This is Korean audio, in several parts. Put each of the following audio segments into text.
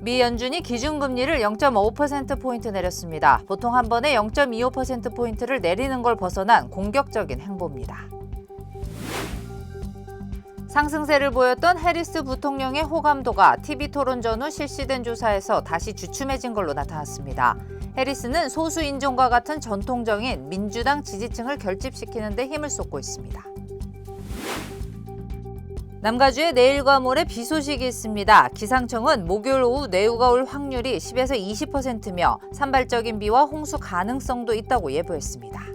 미 연준이 기준금리를 0.5%포인트 내렸습니다. 보통 한 번에 0.25%포인트를 내리는 걸 벗어난 공격적인 행보입니다. 상승세를 보였던 해리스 부통령의 호감도가 TV 토론 전후 실시된 조사에서 다시 주춤해진 걸로 나타났습니다. 해리스는 소수 인종과 같은 전통적인 민주당 지지층을 결집시키는 데 힘을 쏟고 있습니다. 남가주에 내일과 모레 비 소식이 있습니다. 기상청은 목요일 오후 뇌우가 올 확률이 10에서 20%며 산발적인 비와 홍수 가능성도 있다고 예보했습니다.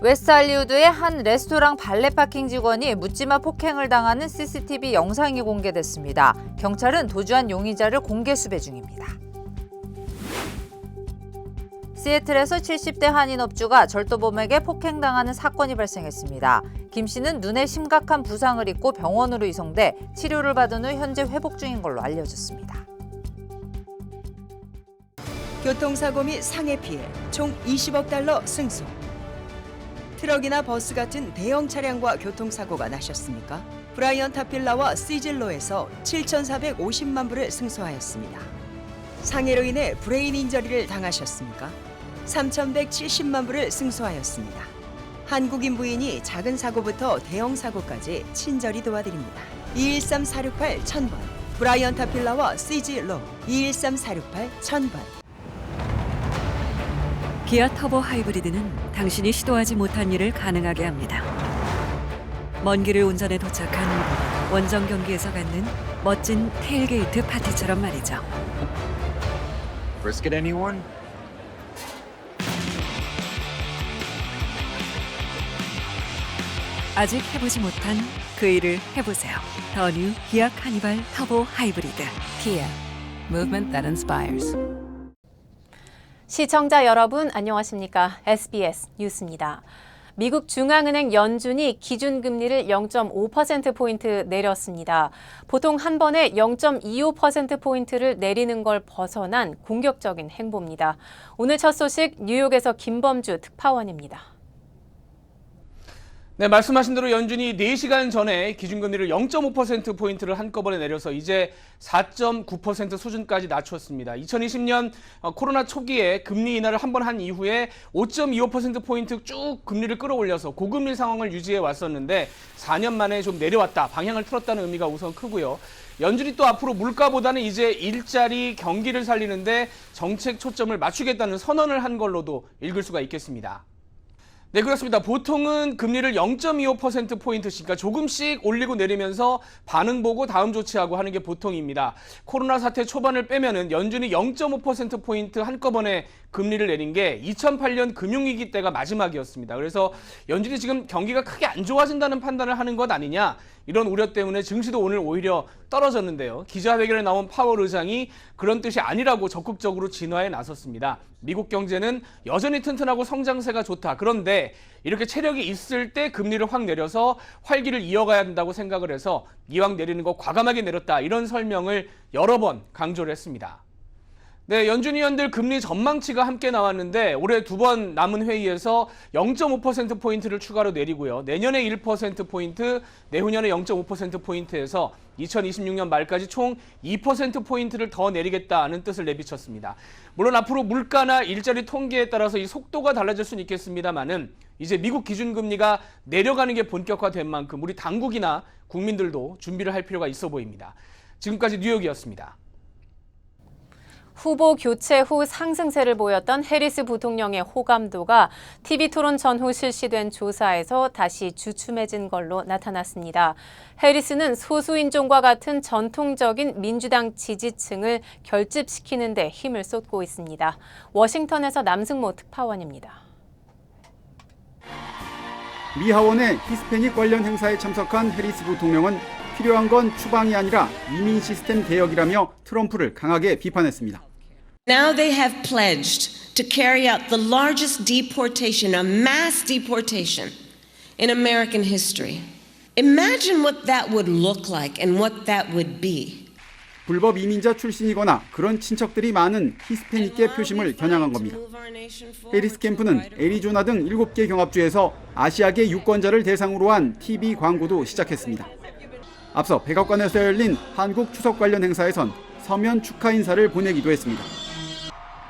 웨스트 할리우드의 한 레스토랑 발레 파킹 직원이 묻지마 폭행을 당하는 CCTV 영상이 공개됐습니다. 경찰은 도주한 용의자를 공개 수배 중입니다. 시애틀에서 70대 한인 업주가 절도범에게 폭행당하는 사건이 발생했습니다. 김 씨는 눈에 심각한 부상을 입고 병원으로 이송돼 치료를 받은 후 현재 회복 중인 걸로 알려졌습니다. 교통사고 및 상해 피해 총 20억 달러 승소. 트럭이나 버스 같은 대형 차량과 교통사고가 나셨습니까? 브라이언 타필라와 시즐로에서 7,450만 불을 승소하였습니다. 상해로 인해 브레인 인저리를 당하셨습니까? 3,170만 불을 승소하였습니다. 한국인 부인이 작은 사고부터 대형 사고까지 친절히 도와드립니다. 213-468-1000번 브라이언 타필라와 시즐로 213-468-1000번. 기아 터보 하이브리드는 당신이 시도하지 못한 일을 가능하게 합니다. 먼 길을 운전해 도착한 원정 경기에서 갖는 멋진 테일게이트 파티처럼 말이죠. Brisket anyone? 아직 해보지 못한 그 일을 해보세요. 더 뉴 기아 카니발 터보 하이브리드. Kia. Movement that inspires. 시청자 여러분 안녕하십니까? SBS 뉴스입니다. 미국 중앙은행 연준이 기준금리를 0.5%포인트 내렸습니다. 보통 한 번에 0.25%포인트를 내리는 걸 벗어난 공격적인 행보입니다. 오늘 첫 소식 뉴욕에서 김범주 특파원입니다. 네, 말씀하신 대로 연준이 4시간 전에 기준금리를 0.5%포인트를 한꺼번에 내려서 이제 4.9% 수준까지 낮췄습니다. 2020년 코로나 초기에 금리 인하를 한 번 한 이후에 5.25%포인트 쭉 금리를 끌어올려서 고금리 상황을 유지해 왔었는데 4년 만에 좀 내려왔다, 방향을 틀었다는 의미가 우선 크고요. 연준이 또 앞으로 물가보다는 이제 일자리, 경기를 살리는데 정책 초점을 맞추겠다는 선언을 한 걸로도 읽을 수가 있겠습니다. 네, 그렇습니다. 보통은 금리를 0.25%포인트씩, 그러니까 조금씩 올리고 내리면서 반응 보고 다음 조치하고 하는 게 보통입니다. 코로나 사태 초반을 빼면은 연준이 0.5%포인트 한꺼번에 금리를 내린 게 2008년 금융위기 때가 마지막이었습니다. 그래서 연준이 지금 경기가 크게 안 좋아진다는 판단을 하는 것 아니냐, 이런 우려 때문에 증시도 오늘 오히려 떨어졌는데요. 기자회견에 나온 파월 의장이 그런 뜻이 아니라고 적극적으로 진화에 나섰습니다. 미국 경제는 여전히 튼튼하고 성장세가 좋다. 그런데 이렇게 체력이 있을 때 금리를 확 내려서 활기를 이어가야 된다고 생각을 해서 이왕 내리는 거 과감하게 내렸다, 이런 설명을 여러 번 강조를 했습니다. 네, 연준 위원들 금리 전망치가 함께 나왔는데 올해 2번 남은 회의에서 0.5%포인트를 추가로 내리고요. 내년에 1%포인트, 내후년에 0.5%포인트에서 2026년 말까지 총 2%포인트를 더 내리겠다는 뜻을 내비쳤습니다. 물론 앞으로 물가나 일자리 통계에 따라서 이 속도가 달라질 수는 있겠습니다만은 이제 미국 기준금리가 내려가는 게 본격화된 만큼 우리 당국이나 국민들도 준비를 할 필요가 있어 보입니다. 지금까지 뉴욕이었습니다. 후보 교체 후 상승세를 보였던 해리스 부통령의 호감도가 TV 토론 전후 실시된 조사에서 다시 주춤해진 걸로 나타났습니다. 해리스는 소수인종과 같은 전통적인 민주당 지지층을 결집시키는 데 힘을 쏟고 있습니다. 워싱턴에서 남승모 특파원입니다. 미 하원의 히스패닉 관련 행사에 참석한 해리스 부통령은 필요한 건 추방이 아니라 이민 시스템 개혁이라며 트럼프를 강하게 비판했습니다. Now they have pledged to carry out the largest deportation, a mass deportation in American history. Imagine what that would look like and what that would be. 불법 이민자 출신이거나 그런 친척들이 많은 히스패닉계 표심을 겨냥한 겁니다. 해리스 캠프는 애리조나 등 7개 경합주에서 아시아계 유권자를 대상으로 한 TV 광고도 시작했습니다. 앞서 백악관에서 열린 한국 추석 관련 행사에선 서면 축하 인사를 보내기도 했습니다.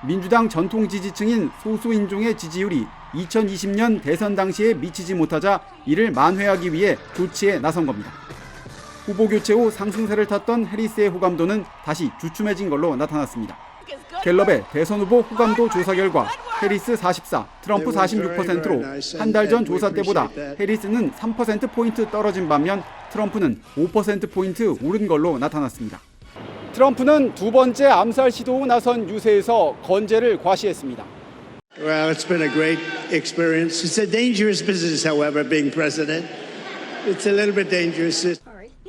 민주당 전통 지지층인 소수 인종의 지지율이 2020년 대선 당시에 미치지 못하자 이를 만회하기 위해 조치에 나선 겁니다. 후보 교체 후 상승세를 탔던 해리스의 호감도는 다시 주춤해진 걸로 나타났습니다. 갤럽의 대선 후보 호감도 조사 결과 해리스 44, 트럼프 46%로 한 달 전 조사 때보다 해리스는 3%포인트 떨어진 반면 트럼프는 5%포인트 오른 걸로 나타났습니다. 트럼프는 두 번째 암살 시도 후 나선 유세에서 건재를 과시했습니다. Well, it's been a great experience. It's a dangerous business, however, being president. It's a little bit dangerous.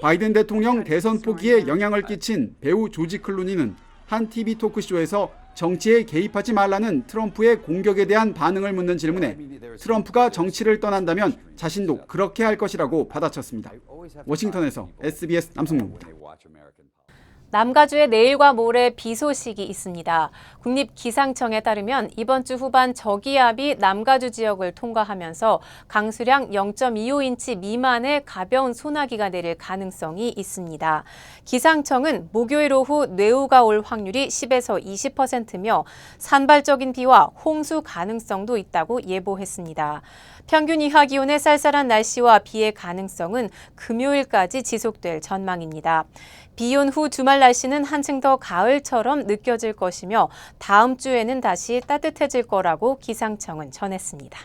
바이든 대통령 대선 포기에 영향을 끼친 배우 조지 클루니는 한 TV 토크쇼에서 정치에 개입하지 말라는 트럼프의 공격에 대한 반응을 묻는 질문에 트럼프가 정치를 떠난다면 자신도 그렇게 할 것이라고 받아쳤습니다. 워싱턴에서 SBS 남승모입니다. 남가주에 내일과 모레 비 소식이 있습니다. 국립기상청에 따르면 이번 주 후반 저기압이 남가주 지역을 통과하면서 강수량 0.25인치 미만의 가벼운 소나기가 내릴 가능성이 있습니다. 기상청은 목요일 오후 뇌우가 올 확률이 10에서 20%며 산발적인 비와 홍수 가능성도 있다고 예보했습니다. 평균 이하 기온의 쌀쌀한 날씨와 비의 가능성은 금요일까지 지속될 전망입니다. 비 온 후 주말 날씨는 한층 더 가을처럼 느껴질 것이며 다음 주에는 다시 따뜻해질 거라고 기상청은 전했습니다.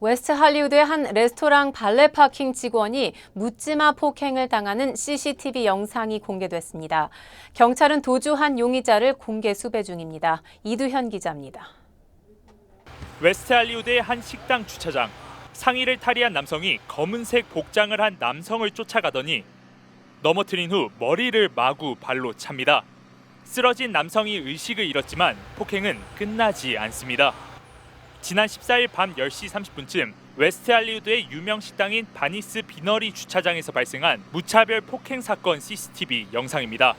웨스트 할리우드의 한 레스토랑 발레 파킹 직원이 묻지마 폭행을 당하는 CCTV 영상이 공개됐습니다. 경찰은 도주한 용의자를 공개 수배 중입니다. 이두현 기자입니다. 웨스트 할리우드의 한 식당 주차장. 상의를 탈의한 남성이 검은색 복장을 한 남성을 쫓아가더니 넘어뜨린 후 머리를 마구 발로 찹니다. 쓰러진 남성이 의식을 잃었지만 폭행은 끝나지 않습니다. 지난 14일 밤 10시 30분쯤 웨스트 할리우드의 유명 식당인 바니스 비너리 주차장에서 발생한 무차별 폭행 사건 CCTV 영상입니다.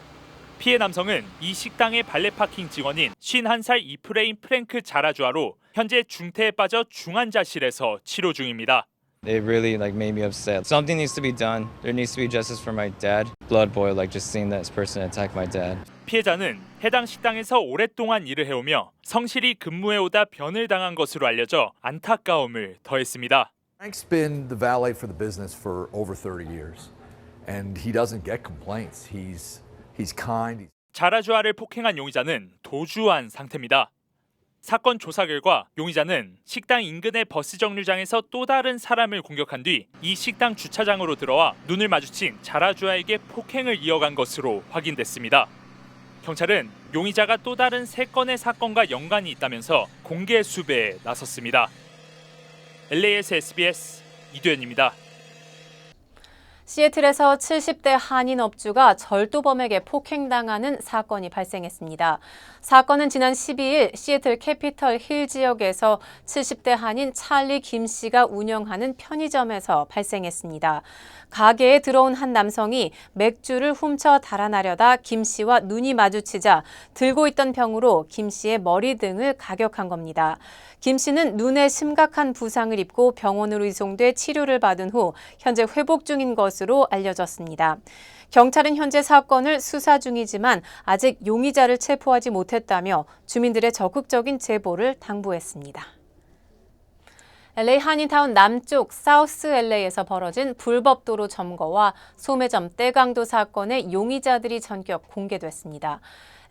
피해 남성은 이 식당의 발레 파킹 직원인 51살 이프레임 프랭크 자라주아로 현재 중태에 빠져 중환자실에서 치료 중입니다. It really made me upset. Something needs to be done. There needs to be justice for my dad. Blood boiled just seeing this person attack my dad. 피해자는 해당 식당에서 오랫동안 일을 해오며 성실히 근무해오다 변을 당한 것으로 알려져 안타까움을 더했습니다. Frank's been the valet for the business for over 30 years, and he doesn't get complaints. He's kind. 자라주아를 폭행한 용의자는 도주한 상태입니다. 사건 조사 결과 용의자는 식당 인근의 버스 정류장에서 또 다른 사람을 공격한 뒤 이 식당 주차장으로 들어와 눈을 마주친 자라주아에게 폭행을 이어간 것으로 확인됐습니다. 경찰은 용의자가 또 다른 3건의 사건과 연관이 있다면서 공개 수배에 나섰습니다. LA에서 SBS 이두현입니다. 시애틀에서 70대 한인 업주가 절도범에게 폭행당하는 사건이 발생했습니다. 사건은 지난 12일 시애틀 캐피털 힐 지역에서 70대 한인 찰리 김 씨가 운영하는 편의점에서 발생했습니다. 가게에 들어온 한 남성이 맥주를 훔쳐 달아나려다 김 씨와 눈이 마주치자 들고 있던 병으로 김 씨의 머리 등을 가격한 겁니다. 김 씨는 눈에 심각한 부상을 입고 병원으로 이송돼 치료를 받은 후 현재 회복 중인 것으로 알려졌습니다. 경찰은 현재 사건을 수사 중이지만 아직 용의자를 체포하지 못했다며 주민들의 적극적인 제보를 당부했습니다. LA 한인타운 남쪽 사우스 LA에서 벌어진 불법 도로 점거와 소매점 떼강도 사건의 용의자들이 전격 공개됐습니다.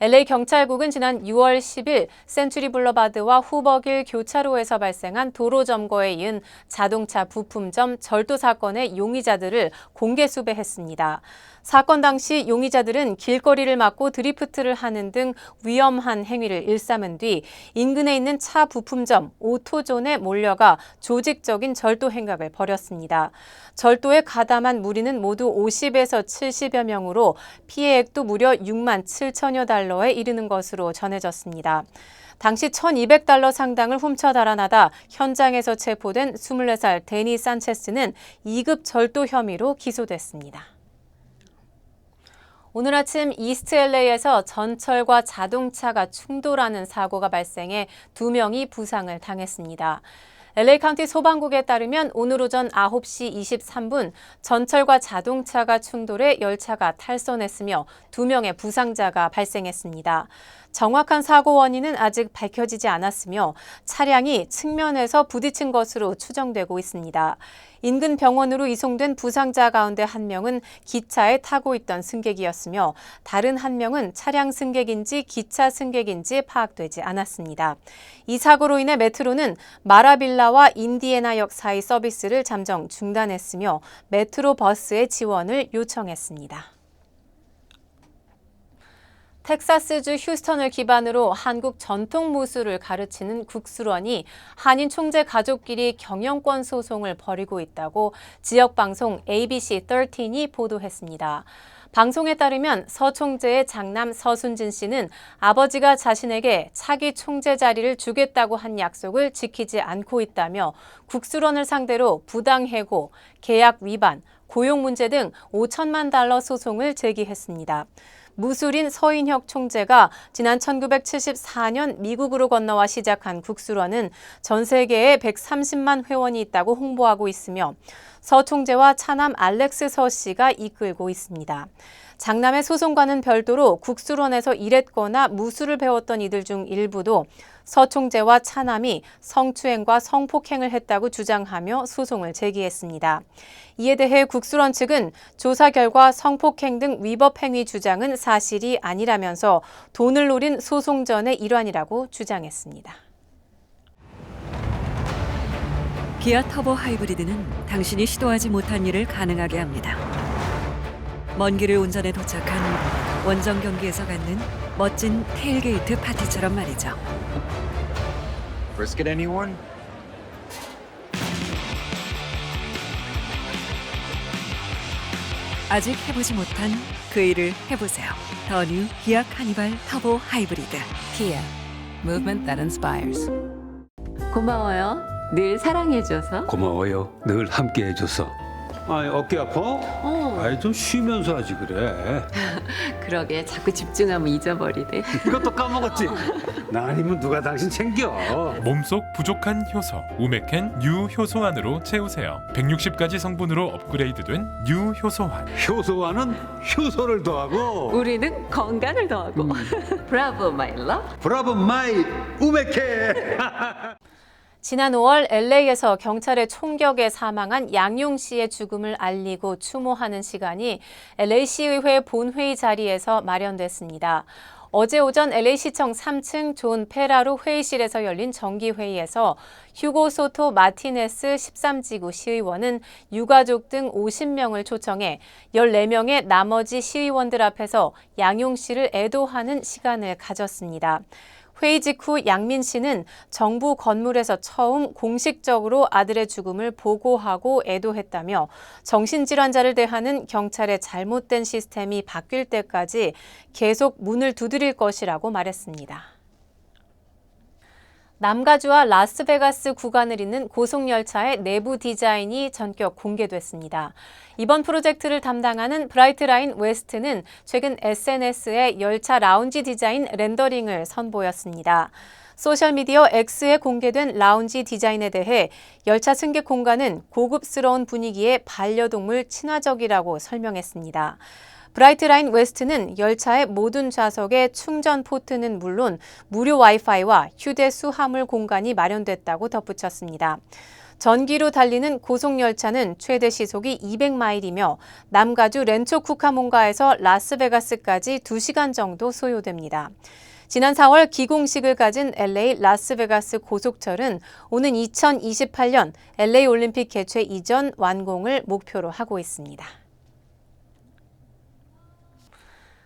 LA 경찰국은 지난 6월 10일 센츄리 블러바드와 후버길 교차로에서 발생한 도로 점거에 이은 자동차 부품점 절도 사건의 용의자들을 공개 수배했습니다. 사건 당시 용의자들은 길거리를 막고 드리프트를 하는 등 위험한 행위를 일삼은 뒤 인근에 있는 차 부품점 오토존에 몰려가 조직적인 절도 행각을 벌였습니다. 절도에 가담한 무리는 모두 50에서 70여 명으로 피해액도 무려 6만 7천여 달러에 이르는 것으로 전해졌습니다. 당시 1,200달러 상당을 훔쳐 달아나다 현장에서 체포된 24살 데니 산체스는 2급 절도 혐의로 기소됐습니다. 오늘 아침 이스트 LA에서 전철과 자동차가 충돌하는 사고가 발생해 2명이 부상을 당했습니다. LA 카운티 소방국에 따르면 오늘 오전 9시 23분 전철과 자동차가 충돌해 열차가 탈선했으며 2명의 부상자가 발생했습니다. 정확한 사고 원인은 아직 밝혀지지 않았으며 차량이 측면에서 부딪힌 것으로 추정되고 있습니다. 인근 병원으로 이송된 부상자 가운데 한 명은 기차에 타고 있던 승객이었으며 다른 한 명은 차량 승객인지 기차 승객인지 파악되지 않았습니다. 이 사고로 인해 메트로는 마라빌라와 인디애나역 사이 서비스를 잠정 중단했으며 메트로 버스의 지원을 요청했습니다. 텍사스주 휴스턴을 기반으로 한국 전통 무술을 가르치는 국수원이 한인 총재 가족끼리 경영권 소송을 벌이고 있다고 지역방송 ABC13이 보도했습니다. 방송에 따르면 서 총재의 장남 서순진 씨는 아버지가 자신에게 차기 총재 자리를 주겠다고 한 약속을 지키지 않고 있다며 국수원을 상대로 부당해고, 계약 위반, 고용 문제 등 $5천만 소송을 제기했습니다. 무술인 서인혁 총재가 지난 1974년 미국으로 건너와 시작한 국수원은 전 세계에 130만 회원이 있다고 홍보하고 있으며 서 총재와 차남 알렉스 서 씨가 이끌고 있습니다. 장남의 소송과는 별도로 국수원에서 일했거나 무술을 배웠던 이들 중 일부도 서 총재와 차남이 성추행과 성폭행을 했다고 주장하며 소송을 제기했습니다. 이에 대해 국수원 측은 조사 결과 성폭행 등 위법 행위 주장은 사실이 아니라면서 돈을 노린 소송전의 일환이라고 주장했습니다. 기아 터보 하이브리드는 당신이 시도하지 못한 일을 가능하게 합니다. 먼 길을 운전해 도착한 원정 경기에서 갖는 멋진 테일게이트 파티처럼 말이죠. Brisket anyone? 아직 해보지 못한 그 일을 해보세요. 더 뉴 기아 카니발 터보 하이브리드. Kia, movement that inspires. 고마워요. 늘 사랑해줘서. 고마워요. 늘 함께해줘서. 아니 어깨 아파? 아니 좀 쉬면서 하지 그래. 그러게 자꾸 집중하면 잊어버리네. 이것도 까먹었지? 나 아니면 누가 당신 챙겨. 몸속 부족한 효소 우메켄 뉴 효소환으로 채우세요. 160가지 성분으로 업그레이드된 뉴 효소환. 효소환은 효소를 더하고 우리는 건강을 더하고. 브라보 마이 러브. 브라보 마이 우메켄. 지난 5월 LA에서 경찰의 총격에 사망한 양용 씨의 죽음을 알리고 추모하는 시간이 LA시의회 본회의 자리에서 마련됐습니다. 어제 오전 LA시청 3층 존 페라로 회의실에서 열린 정기회의에서 휴고 소토 마티네스 13지구 시의원은 유가족 등 50명을 초청해 14명의 나머지 시의원들 앞에서 양용 씨를 애도하는 시간을 가졌습니다. 회의 직후 양민 씨는 정부 건물에서 처음 공식적으로 아들의 죽음을 보고하고 애도했다며 정신질환자를 대하는 경찰의 잘못된 시스템이 바뀔 때까지 계속 문을 두드릴 것이라고 말했습니다. 남가주와 라스베가스 구간을 잇는 고속열차의 내부 디자인이 전격 공개됐습니다. 이번 프로젝트를 담당하는 브라이트라인 웨스트는 최근 SNS에 열차 라운지 디자인 렌더링을 선보였습니다. 소셜미디어 X에 공개된 라운지 디자인에 대해 열차 승객 공간은 고급스러운 분위기의 반려동물 친화적이라고 설명했습니다. 브라이트라인 웨스트는 열차의 모든 좌석에 충전 포트는 물론 무료 와이파이와 휴대 수화물 공간이 마련됐다고 덧붙였습니다. 전기로 달리는 고속열차는 최대 시속이 200마일이며 남가주 렌초 쿠카몬가에서 라스베가스까지 2시간 정도 소요됩니다. 지난 4월 기공식을 가진 LA 라스베가스 고속철은 오는 2028년 LA 올림픽 개최 이전 완공을 목표로 하고 있습니다.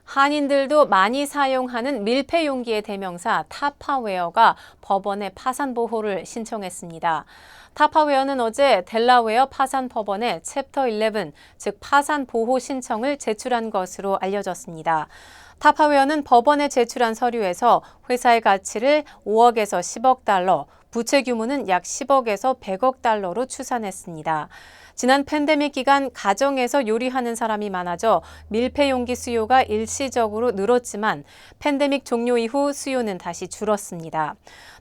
한인들도 많이 사용하는 밀폐 용기의 대명사 타파웨어가 법원에 파산 보호를 신청했습니다. 타파웨어는 어제 델라웨어 파산 법원에 챕터 11, 즉 파산 보호 신청을 제출한 것으로 알려졌습니다. 타파웨어는 법원에 제출한 서류에서 회사의 가치를 5억에서 10억 달러, 부채 규모는 약 10억에서 100억 달러로 추산했습니다. 지난 팬데믹 기간 가정에서 요리하는 사람이 많아져 밀폐 용기 수요가 일시적으로 늘었지만 팬데믹 종료 이후 수요는 다시 줄었습니다.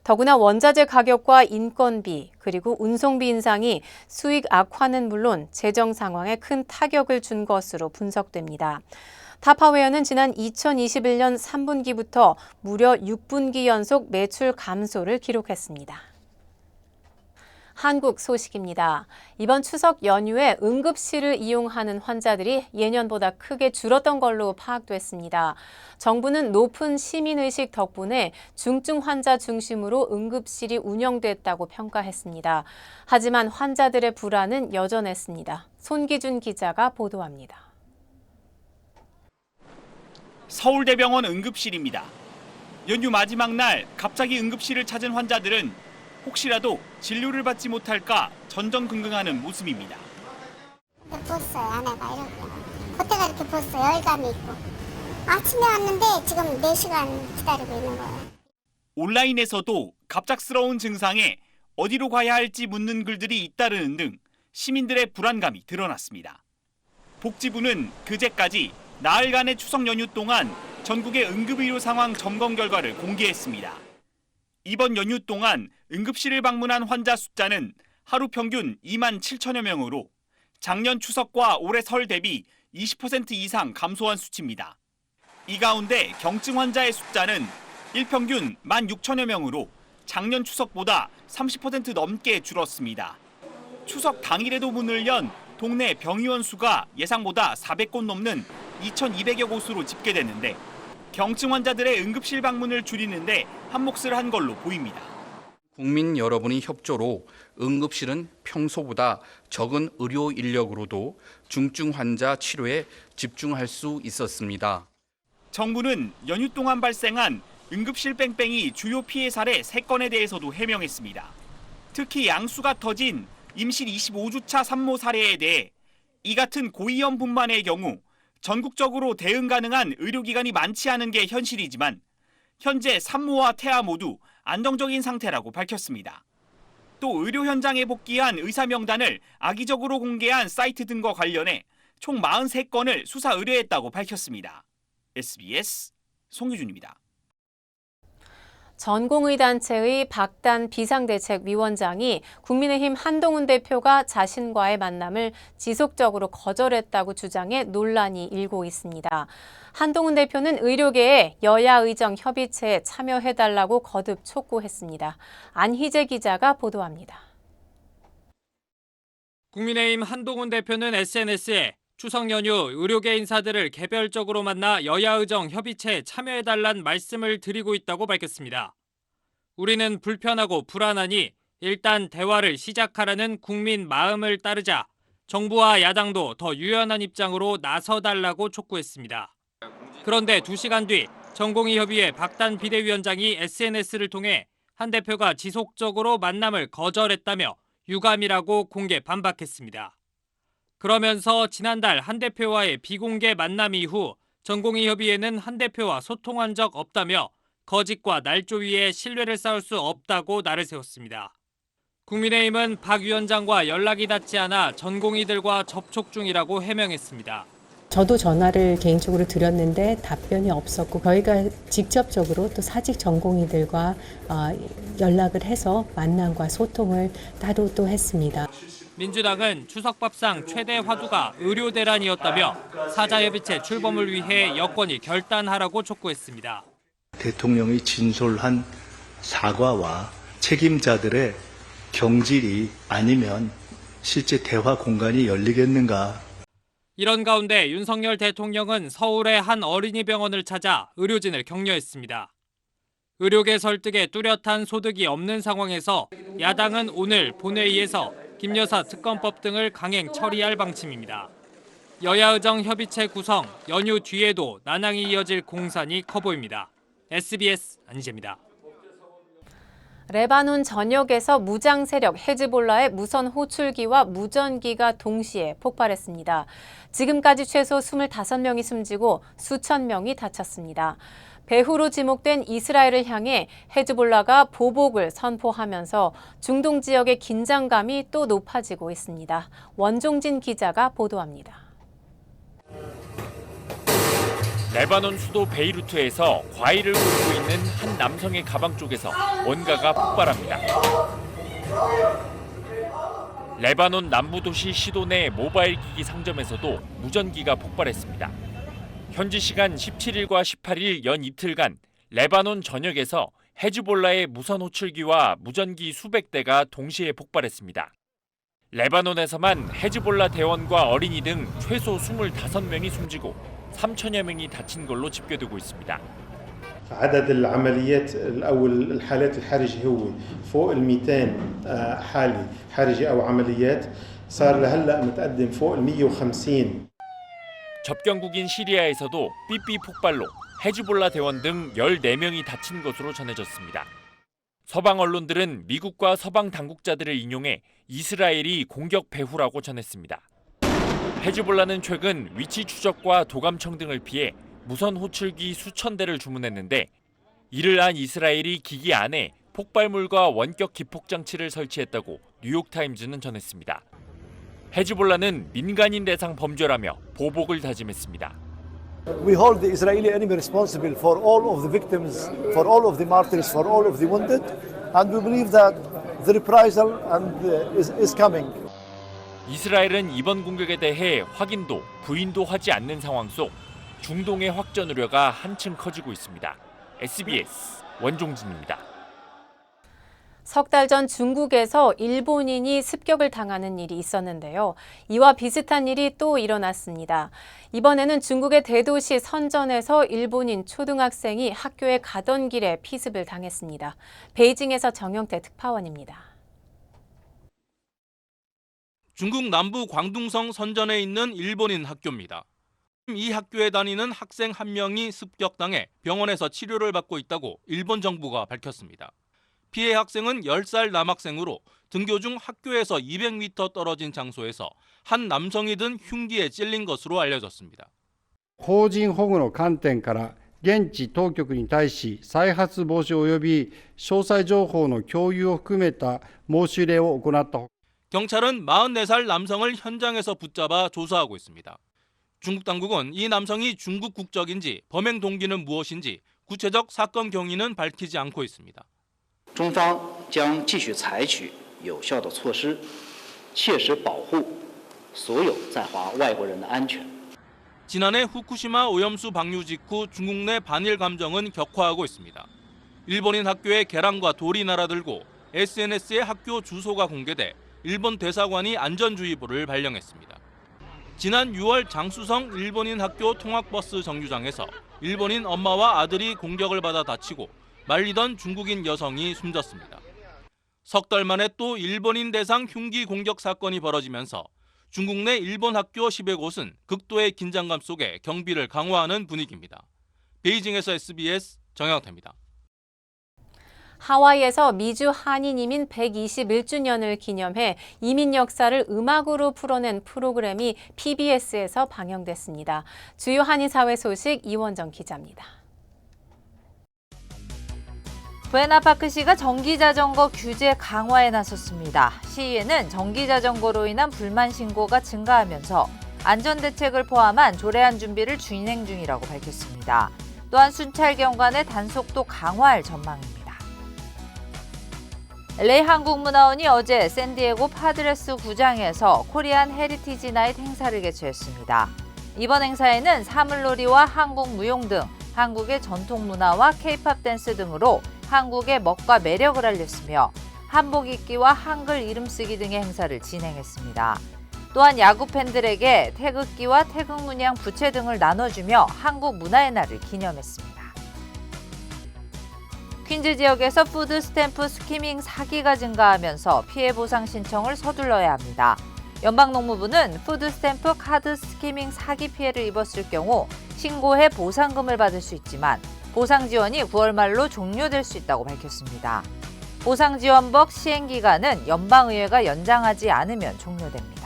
더구나 원자재 가격과 인건비 그리고 운송비 인상이 수익 악화는 물론 재정 상황에 큰 타격을 준 것으로 분석됩니다. 타파웨어는 지난 2021년 3분기부터 무려 6분기 연속 매출 감소를 기록했습니다. 한국 소식입니다. 이번 추석 연휴에 응급실을 이용하는 환자들이 예년보다 크게 줄었던 걸로 파악됐습니다. 정부는 높은 시민의식 덕분에 중증 환자 중심으로 응급실이 운영됐다고 평가했습니다. 하지만 환자들의 불안은 여전했습니다. 손기준 기자가 보도합니다. 서울대병원 응급실입니다. 연휴 마지막 날 갑자기 응급실을 찾은 환자들은 혹시라도 진료를 받지 못할까 전전긍긍하는 모습입니다. 부었어요, 아내가 이렇게. 겉에가 이렇게 부었어요, 열감이 있고. 아침에 왔는데 지금 4시간 기다리고 있는 거예요. 온라인에서도 갑작스러운 증상에 어디로 가야 할지 묻는 글들이 잇따르는 등 시민들의 불안감이 드러났습니다. 복지부는 그제까지 나흘간의 추석 연휴 동안 전국의 응급의료 상황 점검 결과를 공개했습니다. 이번 연휴 동안 응급실을 방문한 환자 숫자는 하루 평균 2만 7천여 명으로 작년 추석과 올해 설 대비 20% 이상 감소한 수치입니다. 이 가운데 경증 환자의 숫자는 일평균 1만 6천여 명으로 작년 추석보다 30% 넘게 줄었습니다. 추석 당일에도 문을 연 동네 병의원 수가 예상보다 400곳 넘는 2,200여 곳으로 집계됐는데 경증 환자들의 응급실 방문을 줄이는데 한몫을 한 걸로 보입니다. 국민 여러분의 협조로 응급실은 평소보다 적은 의료 인력으로도 중증 환자 치료에 집중할 수 있었습니다. 정부는 연휴 동안 발생한 응급실 뺑뺑이 주요 피해 사례 3건에 대해서도 해명했습니다. 특히 양수가 터진 임실 25주차 산모 사례에 대해 이 같은 고위험 분만의 경우 전국적으로 대응 가능한 의료기관이 많지 않은 게 현실이지만 현재 산모와 태아 모두 안정적인 상태라고 밝혔습니다. 또 의료 현장에 복귀한 의사 명단을 악의적으로 공개한 사이트 등과 관련해 총 43건을 수사 의뢰했다고 밝혔습니다. SBS 송유준입니다. 전공의단체의 박단 비상대책위원장이 국민의힘 한동훈 대표가 자신과의 만남을 지속적으로 거절했다고 주장해 논란이 일고 있습니다. 한동훈 대표는 의료계에 여야 의정 협의체에 참여해달라고 거듭 촉구했습니다. 안희재 기자가 보도합니다. 국민의힘 한동훈 대표는 SNS에 추석 연휴 의료계 인사들을 개별적으로 만나 여야 의정 협의체에 참여해달란 말씀을 드리고 있다고 밝혔습니다. 우리는 불편하고 불안하니 일단 대화를 시작하라는 국민 마음을 따르자 정부와 야당도 더 유연한 입장으로 나서달라고 촉구했습니다. 그런데 2시간 뒤 전공의협의회 박단 비대위원장이 SNS를 통해 한 대표가 지속적으로 만남을 거절했다며 유감이라고 공개 반박했습니다. 그러면서 지난달 한 대표와의 비공개 만남 이후 전공의협의회는 한 대표와 소통한 적 없다며 거짓과 날조 위에 신뢰를 쌓을 수 없다고 날을 세웠습니다. 국민의힘은 박 위원장과 연락이 닿지 않아 전공의들과 접촉 중이라고 해명했습니다. 저도 전화를 개인적으로 드렸는데 답변이 없었고 저희가 직접적으로 또 사직 전공의들과 연락을 해서 만남과 소통을 따로 또 했습니다. 민주당은 추석밥상 최대 화두가 의료 대란이었다며 사자협의체 출범을 위해 여권이 결단하라고 촉구했습니다. 대통령이 진솔한 사과와 책임자들의 경질이 아니면 실제 대화 공간이 열리겠는가. 이런 가운데 윤석열 대통령은 서울의 한 어린이병원을 찾아 의료진을 격려했습니다. 의료계 설득에 뚜렷한 소득이 없는 상황에서 야당은 오늘 본회의에서 김 여사 특검법 등을 강행 처리할 방침입니다. 여야 의정 협의체 구성, 연휴 뒤에도 난항이 이어질 공산이 커 보입니다. SBS 안희재입니다. 레바논 전역에서 무장 세력 헤즈볼라의 무선 호출기와 무전기가 동시에 폭발했습니다. 지금까지 최소 25명이 숨지고 수천 명이 다쳤습니다. 배후로 지목된 이스라엘을 향해 헤즈볼라가 보복을 선포하면서 중동 지역의 긴장감이 또 높아지고 있습니다. 원종진 기자가 보도합니다. 레바논 수도 베이루트에서 과일을 고르고 있는 한 남성의 가방 쪽에서 뭔가가 폭발합니다. 레바논 남부 도시 시돈의 모바일 기기 상점에서도 무전기가 폭발했습니다. 현지 시간 17일과 18일 연 이틀간 레바논 전역에서 헤즈볼라의 무선 호출기와 무전기 수백 대가 동시에 폭발했습니다. 레바논에서만 헤즈볼라 대원과 어린이 등 최소 25명이 숨지고 3천여 명이 다친 걸로 집계되고 있습니다. عدد العمليات أو الحالات الحرجة هو فوق ال 200 حالة حرجة أو عمليات صار لهلا متقدم فوق ال 150. 접경국인 시리아에서도 삐삐 폭발로 헤즈볼라 대원 등 14명이 다친 것으로 전해졌습니다. 서방 언론들은 미국과 서방 당국자들을 인용해 이스라엘이 공격 배후라고 전했습니다. 헤즈볼라는 최근 위치 추적과 도감청 등을 피해 무선 호출기 수천 대를 주문했는데 이를 안 이스라엘이 기기 안에 폭발물과 원격 기폭 장치를 설치했다고 뉴욕타임즈는 전했습니다. 헤즈볼라는 민간인 대상 범죄라며 보복을 다짐했습니다. We hold the Israeli enemy responsible for all of the victims, for all of the martyrs, for all of the wounded, and we believe that the reprisal is coming. 이스라엘은 이번 공격에 대해 확인도 부인도 하지 않는 상황 속 중동의 확전 우려가 한층 커지고 있습니다. SBS 원종진입니다. 석 달 전 중국에서 일본인이 습격을 당하는 일이 있었는데요. 이와 비슷한 일이 또 일어났습니다. 이번에는 중국의 대도시 선전에서 일본인 초등학생이 학교에 가던 길에 피습을 당했습니다. 베이징에서 정영태 특파원입니다. 중국 남부 광둥성 선전에 있는 일본인 학교입니다. 이 학교에 다니는 학생 한 명이 습격당해 병원에서 치료를 받고 있다고 일본 정부가 밝혔습니다. 피해 학생은 10살 남학생으로 등교 중 학교에서 200m 떨어진 장소에서 한 남성이 든 흉기에 찔린 것으로 알려졌습니다. 邦人保護の観点から現地当局に対し再発防止及び詳細情報の共有を含めた申し入れを行った。 경찰은 44살 남성을 현장에서 붙잡아 조사하고 있습니다. 중국 당국은 이 남성이 중국 국적인지 범행 동기는 무엇인지 구체적 사건 경위는 밝히지 않고 있습니다. 中方将继续采取有效的措施，切实保护所有在华外国人的安全。 지난해 후쿠시마 오염수 방류 직후 중국 내 반일 감정은 격화하고 있습니다. 일본인 학교에 계란과 돌이 날아들고 SNS에 학교 주소가 공개돼 일본 대사관이 안전주의보를 발령했습니다. 지난 6월 장수성 일본인 학교 통학버스 정류장에서 일본인 엄마와 아들이 공격을 받아 다치고 말리던 중국인 여성이 숨졌습니다. 석 달 만에 또 일본인 대상 흉기 공격 사건이 벌어지면서 중국 내 일본 학교 10여 곳은 극도의 긴장감 속에 경비를 강화하는 분위기입니다. 베이징에서 SBS 정영태입니다. 하와이에서 미주 한인 이민 121주년을 기념해 이민 역사를 음악으로 풀어낸 프로그램이 PBS에서 방영됐습니다. 주요 한인 사회 소식 이원정 기자입니다. 부에나파크시가 전기자전거 규제 강화에 나섰습니다. 시위에는 전기자전거로 인한 불만 신고가 증가하면서 안전대책을 포함한 조례안 준비를 진행 중이라고 밝혔습니다. 또한 순찰 경관의 단속도 강화할 전망입니다. LA 한국문화원이 어제 샌디에고 파드레스 구장에서 코리안 헤리티지 나잇 행사를 개최했습니다. 이번 행사에는 사물놀이와 한국 무용 등 한국의 전통 문화와 K-팝 댄스 등으로 한국의 멋과 매력을 알렸으며 한복 입기와 한글 이름 쓰기 등의 행사를 진행했습니다. 또한 야구 팬들에게 태극기와 태극 문양 부채 등을 나눠주며 한국 문화의 날을 기념했습니다. 퀸즈 지역에서 푸드 스탬프 스키밍 사기가 증가하면서 피해 보상 신청을 서둘러야 합니다. 연방농무부는 푸드 스탬프 카드 스키밍 사기 피해를 입었을 경우 신고해 보상금을 받을 수 있지만 보상 지원이 9월 말로 종료될 수 있다고 밝혔습니다. 보상 지원법 시행 기간은 연방의회가 연장하지 않으면 종료됩니다.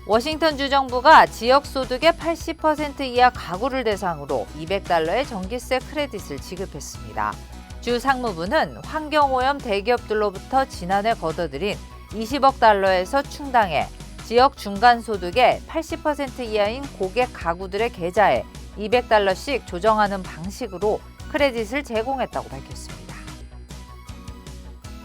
워싱턴주 정부가 지역소득의 80% 이하 가구를 대상으로 $200의 전기세 크레딧을 지급했습니다. 주 상무부는 환경오염 대기업들로부터 지난해 걷어들인 $20억 달러에서 충당해 지역 중간소득의 80% 이하인 고객 가구들의 계좌에 $200씩 조정하는 방식으로 크레딧을 제공했다고 밝혔습니다.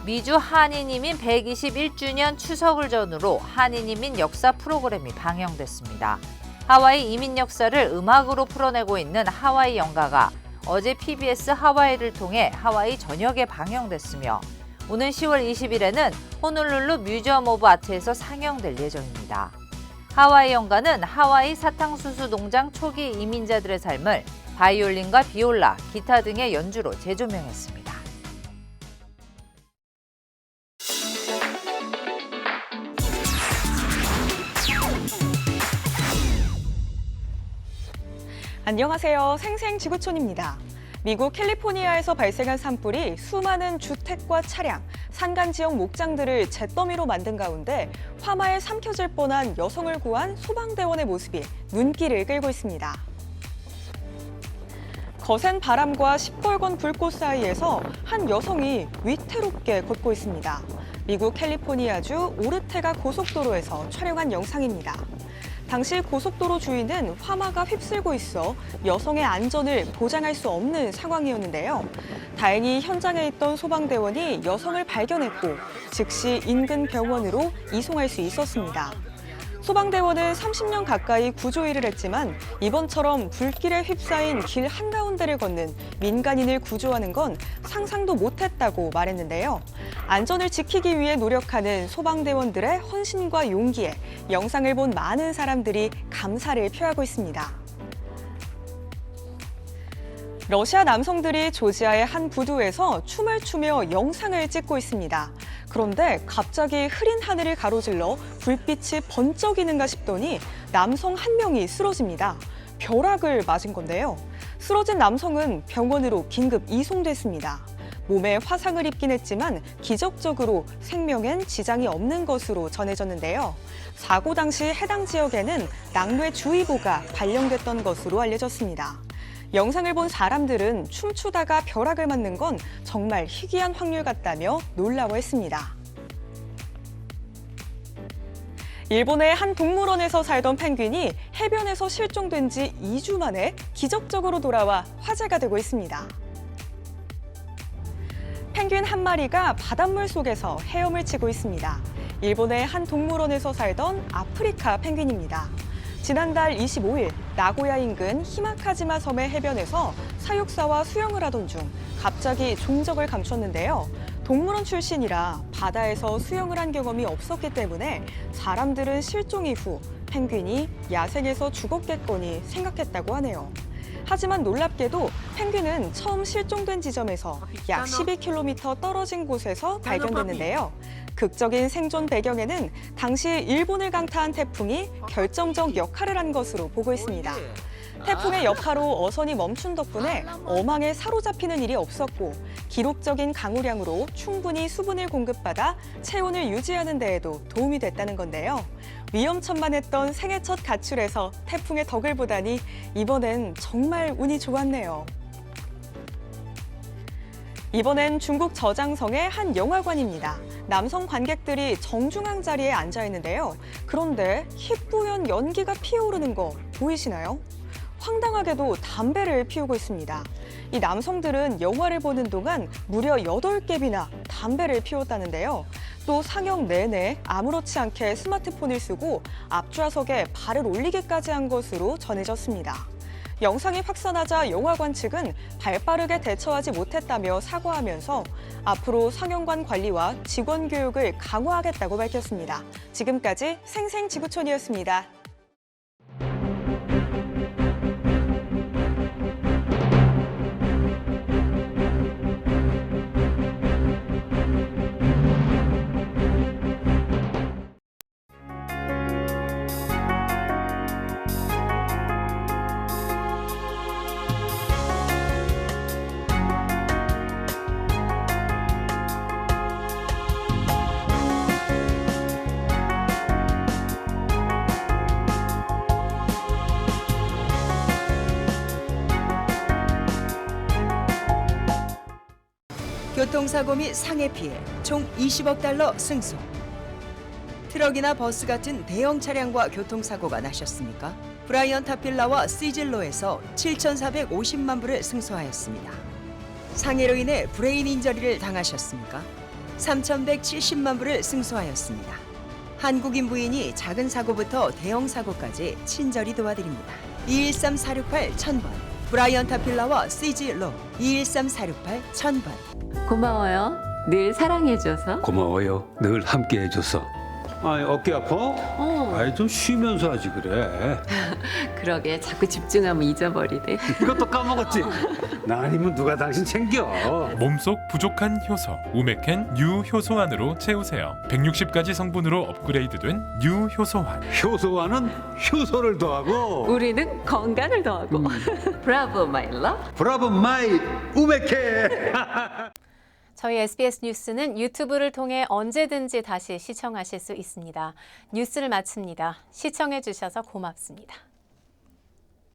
미주 한인이민 121주년 추석을 전후로 한인이민 역사 프로그램이 방영됐습니다. 하와이 이민 역사를 음악으로 풀어내고 있는 하와이 연가가 어제 PBS 하와이를 통해 하와이 전역에 방영됐으며 오는 10월 20일에는 호놀룰루 뮤지엄 오브 아트에서 상영될 예정입니다. 하와이 연가는 하와이 사탕수수 농장 초기 이민자들의 삶을 바이올린과 비올라, 기타 등의 연주로 재조명했습니다. 안녕하세요. 생생지구촌입니다. 미국 캘리포니아에서 발생한 산불이 수많은 주택과 차량, 산간 지역 목장들을 잿더미로 만든 가운데 화마에 삼켜질 뻔한 여성을 구한 소방대원의 모습이 눈길을 끌고 있습니다. 거센 바람과 시뻘건 불꽃 사이에서 한 여성이 위태롭게 걷고 있습니다. 미국 캘리포니아주 오르테가 고속도로에서 촬영한 영상입니다. 당시 고속도로 주위는 화마가 휩쓸고 있어 여성의 안전을 보장할 수 없는 상황이었는데요. 다행히 현장에 있던 소방대원이 여성을 발견했고 즉시 인근 병원으로 이송할 수 있었습니다. 소방대원은 30년 가까이 구조 일을 했지만 이번처럼 불길에 휩싸인 길 한가운데를 걷는 민간인을 구조하는 건 상상도 못했다고 말했는데요. 안전을 지키기 위해 노력하는 소방대원들의 헌신과 용기에 영상을 본 많은 사람들이 감사를 표하고 있습니다. 러시아 남성들이 조지아의 한 부두에서 춤을 추며 영상을 찍고 있습니다. 그런데 갑자기 흐린 하늘을 가로질러 불빛이 번쩍이는가 싶더니 남성 한 명이 쓰러집니다. 벼락을 맞은 건데요. 쓰러진 남성은 병원으로 긴급 이송됐습니다. 몸에 화상을 입긴 했지만 기적적으로 생명엔 지장이 없는 것으로 전해졌는데요. 사고 당시 해당 지역에는 낙뢰주의보가 발령됐던 것으로 알려졌습니다. 영상을 본 사람들은 춤추다가 벼락을 맞는 건 정말 희귀한 확률 같다며 놀라워했습니다. 일본의 한 동물원에서 살던 펭귄이 해변에서 실종된 지 2주 만에 기적적으로 돌아와 화제가 되고 있습니다. 펭귄 한 마리가 바닷물 속에서 헤엄을 치고 있습니다. 일본의 한 동물원에서 살던 아프리카 펭귄입니다. 지난달 25일 나고야 인근 히마카지마 섬의 해변에서 사육사와 수영을 하던 중 갑자기 종적을 감췄는데요. 동물원 출신이라 바다에서 수영을 한 경험이 없었기 때문에 사람들은 실종 이후 펭귄이 야생에서 죽었겠거니 생각했다고 하네요. 하지만 놀랍게도 펭귄은 처음 실종된 지점에서 약 12km 떨어진 곳에서 발견됐는데요. 극적인 생존 배경에는 당시 일본을 강타한 태풍이 결정적 역할을 한 것으로 보고 있습니다. 태풍의 여파로 어선이 멈춘 덕분에 어망에 사로잡히는 일이 없었고 기록적인 강우량으로 충분히 수분을 공급받아 체온을 유지하는 데에도 도움이 됐다는 건데요. 위험천만했던 생애 첫 가출에서 태풍의 덕을 보다니 이번엔 정말 운이 좋았네요. 이번엔 중국 저장성의 한 영화관입니다. 남성 관객들이 정중앙 자리에 앉아 있는데요. 그런데 희뿌연 연기가 피어오르는 거 보이시나요? 황당하게도 담배를 피우고 있습니다. 이 남성들은 영화를 보는 동안 무려 8갭이나 담배를 피웠다는데요. 또 상영 내내 아무렇지 않게 스마트폰을 쓰고 앞좌석에 발을 올리기까지 한 것으로 전해졌습니다. 영상이 확산하자 영화관 측은 발빠르게 대처하지 못했다며 사과하면서 앞으로 상영관 관리와 직원 교육을 강화하겠다고 밝혔습니다. 지금까지 생생지구촌이었습니다. 교통사고 및 상해 피해 총 20억 달러 승소. 트럭이나 버스 같은 대형 차량과 교통사고가 나셨습니까? 브라이언 타필라와 시즐로에서 7,450만 불을 승소하였습니다. 상해로 인해 브레인 인저리를 당하셨습니까? 3,170만 불을 승소하였습니다. 한국인 부인이 작은 사고부터 대형 사고까지 친절히 도와드립니다. 213-468-1000번 브라이언 타필라와 시즐로 213-468-1000번. 고마워요. 늘 사랑해줘서. 고마워요. 늘 함께해줘서. 어깨 아파? 좀 쉬면서 하지 그래. 그러게 자꾸 집중하면 잊어버리네. 이것도 까먹었지? 나 아니면 누가 당신 챙겨? 몸속 부족한 효소 우메켄 U 효소환으로 채우세요. 160가지 성분으로 업그레이드된 U 효소환. 효소환은 효소를 더하고 우리는 건강을 더하고. 브라보 마이 러브. 브라보 마이 우메켄. 저희 SBS 뉴스는 유튜브를 통해 언제든지 다시 시청하실 수 있습니다. 뉴스를 마칩니다. 시청해 주셔서 고맙습니다.